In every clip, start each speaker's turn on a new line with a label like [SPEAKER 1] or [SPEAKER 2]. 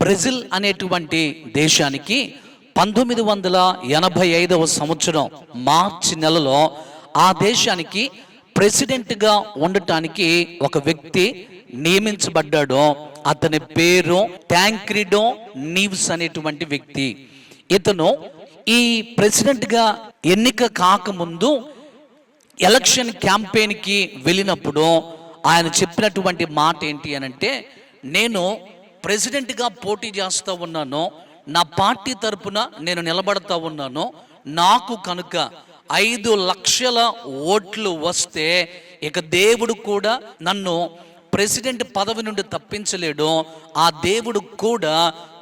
[SPEAKER 1] Brazil అనేటువంటి దేశానికి 1985 సంవత్సరం మార్చి నెలలో ఆ దేశానికి ప్రెసిడెంట్గా ఉండటానికి ఒక వ్యక్తి నియమించబడ్డాడు. అతని పేరు టాంక్రిడో నీవ్స్ అనేటువంటి వ్యక్తి. ఇతను ఈ ప్రెసిడెంట్గా ఎన్నిక కాకముందు ఎలక్షన్ క్యాంపెయిన్కి వెళ్ళినప్పుడు ఆయన చెప్పినటువంటి మాట ఏంటి అనంటే, నేను ప్రెసిడెంట్గా పోటీ చేస్తూ ఉన్నాను, నా పార్టీ తరపున నేను నిలబడతా ఉన్నాను, నాకు కనుక 5 లక్షల ఓట్లు వస్తే ఇక దేవుడు కూడా నన్ను ప్రెసిడెంట్ పదవి నుండి తప్పించలేడు, ఆ దేవుడు కూడా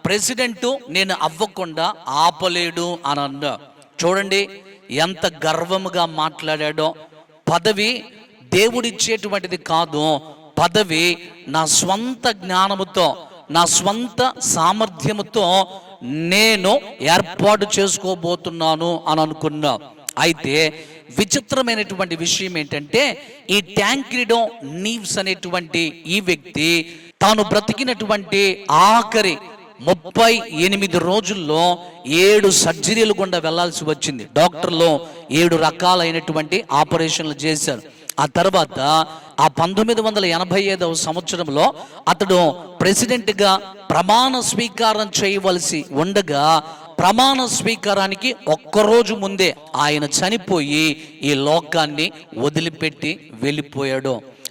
[SPEAKER 1] ప్రెసిడెంట్ నేను అవ్వకుండా ఆపలేడు అని అన్నా. చూడండి ఎంత గర్వముగా మాట్లాడాడో. పదవి దేవుడిచ్చేటువంటిది కాదు, పదవి నా స్వంత జ్ఞానముతో నా స్వంత సామర్థ్యముతో నేను ఏర్పాటు చేసుకోబోతున్నాను అని అనుకున్నా. అయితే విచిత్రమైనటువంటి విషయం ఏంటంటే, ఈ టాంక్రిడో నీవ్స్ అనేటువంటి ఈ వ్యక్తి తాను బ్రతికినటువంటి ఆఖరి 38 రోజుల్లో 7 సర్జరీలు గుండా వెళ్లాల్సి వచ్చింది. డాక్టర్లు 7 రకాలైనటువంటి ఆపరేషన్లు చేశారు. ఆ తర్వాత ఆ 1985 సంవత్సరంలో అతడు ప్రెసిడెంట్గా ప్రమాణ స్వీకారం చేయవలసి ఉండగా, ప్రమాణ స్వీకారానికి ఒక్కరోజు ముందే ఆయన చనిపోయి ఈ లోకాన్ని వదిలిపెట్టి వెళ్ళిపోయాడు.